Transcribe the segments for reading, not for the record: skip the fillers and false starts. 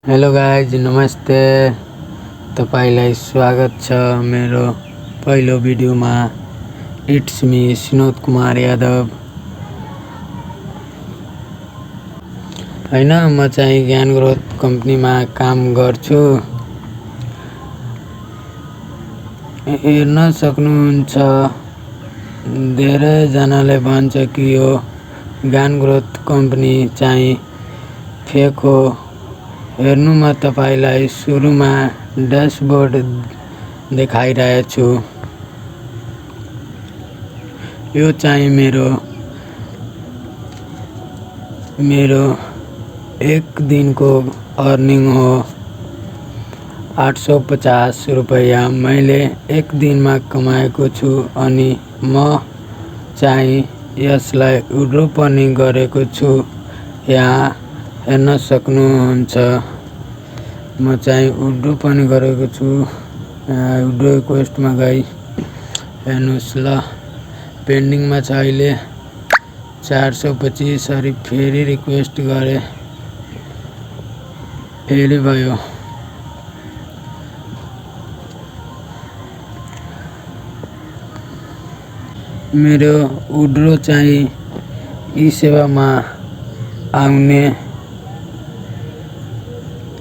Hello guys, नमस्ते। तपाईलाई स्वागत छ मेरो पहिलो भिडियोमा। It's me Sinod Kumar Yadav. हैन, म चाहिँ ज्ञान ग्रोथ कम्पनीमा काम गर्छु। हेर्न सक्नुहुन्छ, धेरैजनाले भन्छ कि यो ज्ञान ग्रोथ कम्पनी चाहिँ फेक हो। हेर्नुमा तपाईलाई सुरुमा ड्यासबोर्ड देखाइरहेछु। यो चाहिँ मेरो एक दिनको अर्निङ हो, 850 रुपैयाँ मैले एक दिनमा कमाएको छु। अनि म चाहिँ यसलाई विड्रो पनि गरेको छु। यहाँ हेर्न सक्नुहुन्छ, म चाहिँ विड्रो पनि गरेको छु। यहाँ विड्रो रिक्वेस्टमा गई हेर्नुहोस् ल। पेन्डिङमा छ अहिले 425। फेरि रिक्वेस्ट गरे, फेरि भयो। मेरो विड्रो चाहिँ ई सेवामा आउने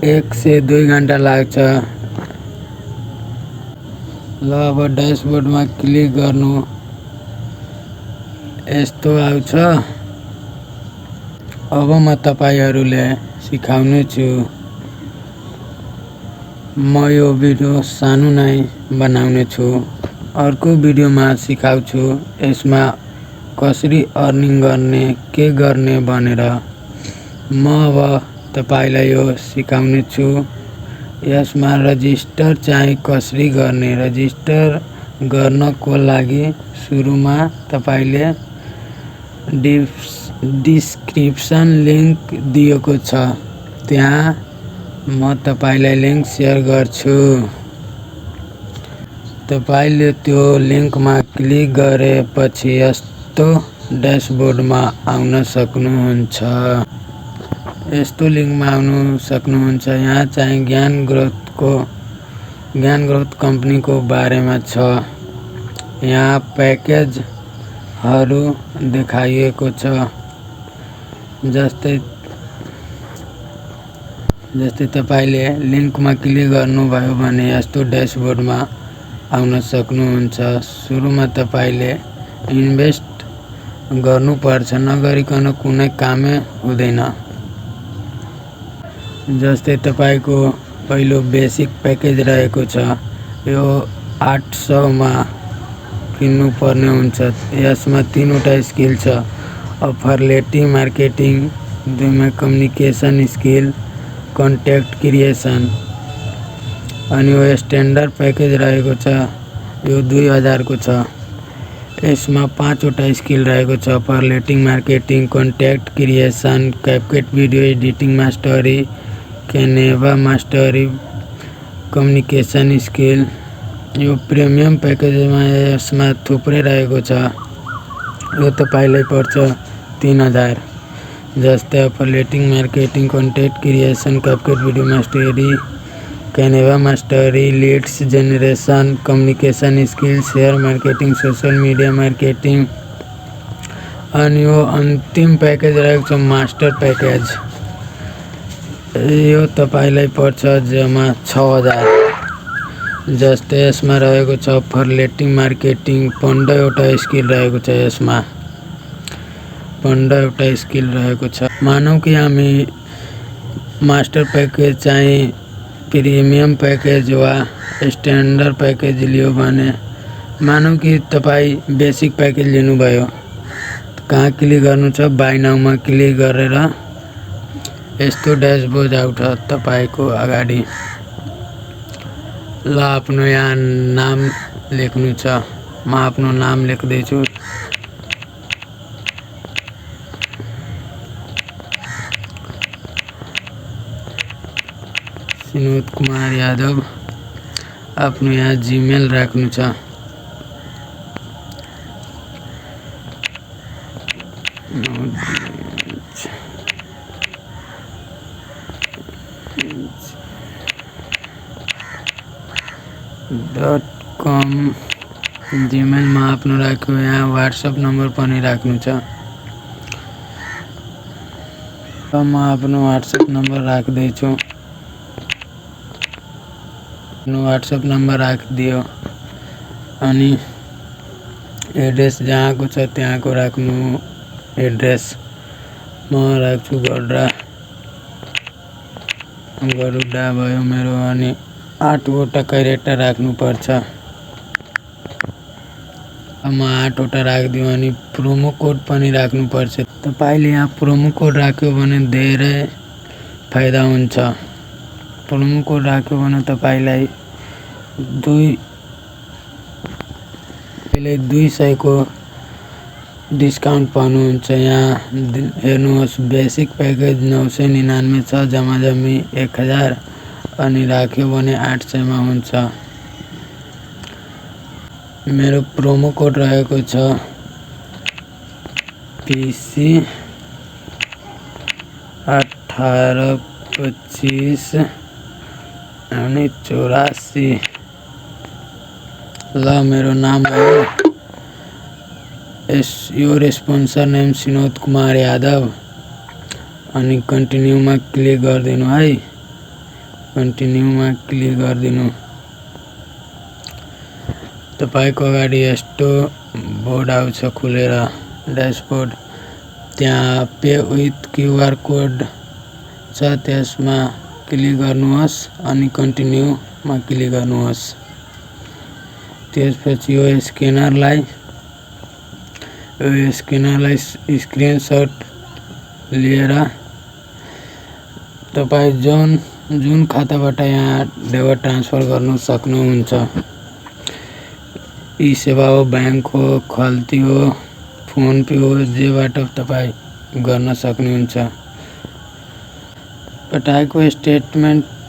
1 से 2 घन्टा लाग्छ। ल अब ड्यासबोर्डमा क्लिक गर्नु, यस्तो आउँछ। अब म तपाईहरुले सिकाउने छु। म यो भिडियो सानो नै बनाउने छु, अर्को भिडियोमा सिकाउँछु यसमा कसरी अर्निङ गर्ने, के गर्ने भनेर। म अब तपाईलाई यो सिकाउने छु। यसमा रजिस्टर चाहिँ कसरी गर्ने। रजिस्टर गर्नको लागि सुरुमा तपाईले डिस्क्रिप्सन लिंक दिएको छ, त्यहाँ म तपाईलाई लिंक सेयर गर्छु। तपाईले त्यो लिंकमा क्लिक गरेपछि यस्तो ड्यासबोर्डमा आउन सक्नुहुन्छ। यस्तो लिंकमा आउन सक्नुहुन्छ। यहाँ चाहिँ ज्ञान ग्रोथ कम्पनीको बारेमा छ। यहाँ प्याकेजहरू देखाइएको छ। जस्तै तपाईले लिंकमा क्लिक गर्नुभयो भने यस्तो ड्यासबोर्डमा आउन सक्नुहुन्छ। सुरुमा तपाईले इन्भेस्ट गर्नुपर्छ, नगरिकन कुनै कामै हुँदैन। जस्तै तपाईको पहिलो बेसिक प्याकेज रहेको छ, यो 800 मा किन्नु पर्ने हुन्छ। यसमा 3 वटा स्किल छ, अफरलेटिभ मार्केटिङ, 2 मा कम्युनिकेसन स्किल, कन्टेन्ट क्रिएसन। अनि यो स्ट्यान्डर्ड प्याकेज रहेको छ, यो 2000 को छ। यसमा 5 वटा स्किल रहेको छ, अफरलेटिभ marketing, content creation, CapCut video editing mastery, Canva mastery, communication skill. यो प्रिमियम प्याकेजमा यसमा थुप्रै रहेको छ। यो तपाईलाई पर्छ 3000। जस्तै अफरलेटिभ marketing, content creation, CapCut video mastery, Canva mastery, leads generation, communication skill, share marketing, social media marketing. अनि यो अन्तिम प्याकेज रहेको छ मास्टर प्याकेज। यो तपाईलाई पर्छ जम्मा 6000। जस्तै यसमा रहेको छ अफरलेटिभ मार्केटिङ, 15 वटा स्किल रहेको छ। यसमा 15 वटा स्किल रहेको छ। मानौ कि हामी मास्टर प्याकेज चाहिँ प्रिमियम प्याकेज वा स्ट्यान्डर्ड प्याकेज लियो भने, मानौ कि तपाई बेसिक प्याकेज लिनुभयो, कहाँ क्लिक गर्नु छ, बाइ नाउमा क्लिक गरेर यस्तो ड्यासबोर्ड आउँछ तपाईको अगाडि। ल आफ्नो यहाँ नाम लेख्नु छ, म आफ्नो नाम लेख्दैछु। सिनोद कुमार यादव। आफ्नो यहाँ जीमेल राख्नु छ। gmail.com जिमेलमा आफ्नो राख्यो। यहाँ व्हाट्सएप नम्बर पनि राख्नु छ। म आफ्नो व्हाट्सएप नम्बर राख्दैछु। व्हाट्सएप नम्बर राखिदियो अनि एड्रेस जहाँको छ त्यहाँको राख्नु। एड्रेस म राख्छु गरुडा भयो मेरो। अनि 8 वटा क्यारेक्टर राख्नुपर्छ। म 8 वटा राखिदिउँ। अनि प्रोमो कोड पनि राख्नुपर्छ। तपाईँले यहाँ प्रोमो कोड राख्यो भने धेरै फाइदा हुन्छ। प्रोमो कोड राख्यो भने तपाईँलाई 200 को डिस्काउन्ट पाउनुहुन्छ। यहाँ हेर्नुहोस्, बेसिक प्याकेज 999 छ, जम्मी 1000 अनि राख्यो भने 800 मा हुन्छ। मेरो प्रोमो कोड रहेको छ PC 1825 अनि 84। ल मेरो नाम हो your sponsor name Sinod Kumar Yadav. अनि कन्टिन्यूमा क्लिक गरिदिनु है। कन्टिन्यूमा क्लिक गरिदिनु। तपाईको अगाडि यस्तो बोर्ड आउँछ खुलेर, ड्यासबोर्ड। त्यहाँ पे विथ QR कोड छ, त्यसमा क्लिक गर्नुहोस् अनि कन्टिन्यूमा क्लिक गर्नुहोस्। त्यसपछि यो स्क्यानरलाई स्क्रिनशट लिएर तपाई जुन खाताबाट यहाँ डेबिट ट्रान्सफर गर्नु सक्नुहुन्छ। ई सेवा हो, बैंक हो, खल्ती हो, फोन पे हो, जेबाट तपाई गर्न सक्नुहुन्छ।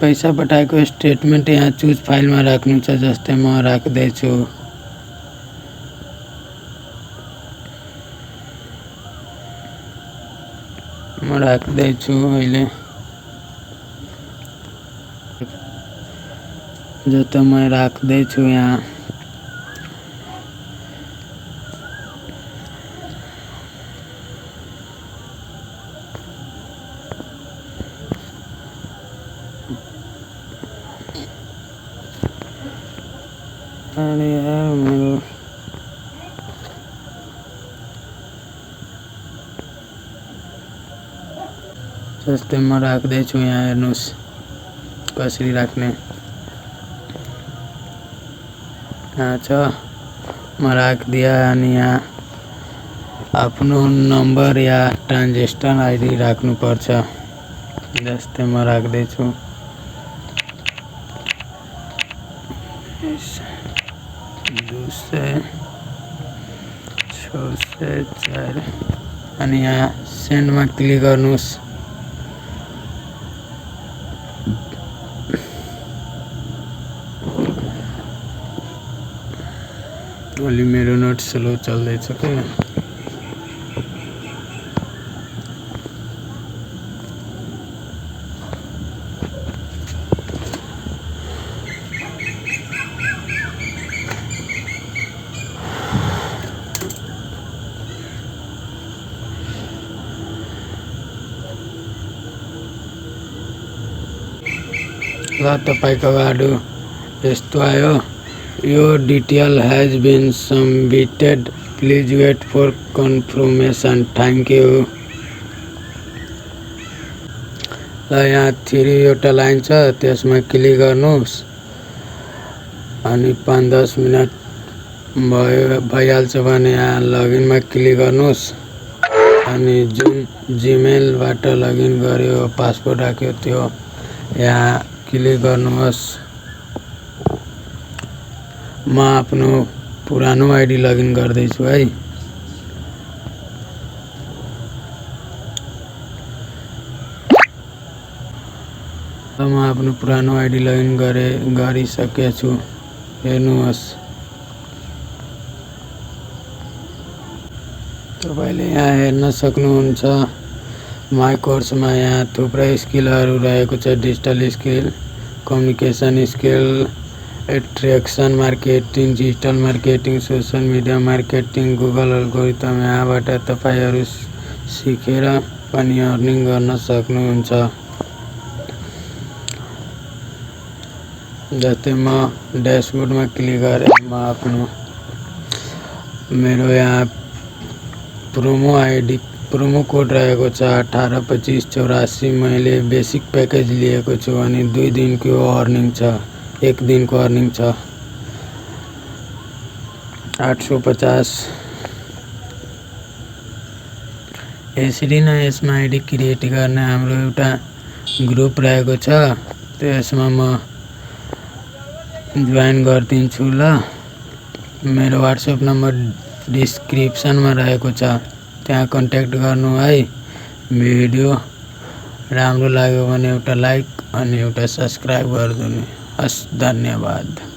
पैसा पठाएको स्टेटमेन्ट यहाँ चुज फाइलमा राख्नु छ। जस्तै म राख्दैछु। अहिले जस्तो म राख्दैछु यहाँ। अरे यार मेरो जस्तै म राख्दैछु यहाँ, हेर्नुहोस् कसरी राख्ने। यहाँ छ, म राखिदिया। अनि यहाँ आफ्नो नम्बर या ट्रान्जेक्सन ID राख्नुपर्छ। जस्तै म राख्दैछु 200-604 अनि यहाँ सेन्डमा क्लिक गर्नुहोस्। अलि मेरो नोट स्लो चल्दैछ के। ल तपाईको अगाडि यस्तो आयो। Your detail has been submitted. Please wait for confirmation. Thank you. ल यहाँ 3 वटा लाइन छ, त्यसमा क्लिक गर्नुहोस्। अनि 5-10 मिनेट भइहाल्छ भने यहाँ लगइनमा क्लिक गर्नुहोस्। अनि जुन जीमेलबाट लगइन गर्यो, पासवर्ड राख्यो, त्यो यहाँ क्लिक गर्नुहोस्। म आफ्नो पुरानो आइडी लगइन गर्दैछु है। म आफ्नो पुरानो आइडी लगइन गरिसकेछु। हेर्नुहोस्, तपाईले यहाँ हेर्न सक्नुहुन्छ माई कोर्समा यहाँ थुप्रै स्किलहरू रहेको छ। Digital skill, communication skill, attraction marketing, digital marketing, social media marketing, Google algorithm. यहाँबाट तपाईहरू सिकेर पनि अर्निङ गर्न सक्नुहुन्छ। जस्तै म ड्यासबोर्डमा क्लिक गरेर म आफ्नो मेरो यहाँ प्रोमो कोड रहेको छ 182584। मैले बेसिक प्याकेज लिएको छु अनि 2 दिनको अर्निङ छ, 1 दिनको अर्निङ छ 850। यसरी नै यसमा आइडी क्रिएट गर्ने हाम्रो एउटा ग्रुप रहेको छ, त्यसमा म जोइन गरिदिन्छु ल। मेरो व्हाट्सएप नम्बर डिस्क्रिप्सनमा रहेको छ, त्यहाँ कन्ट्याक्ट गर्नु है। भिडियो राम्रो लाग्यो भने एउटा लाइक अनि एउटा सब्स्क्राइब गरिदिनु हस्। धन्यवाद।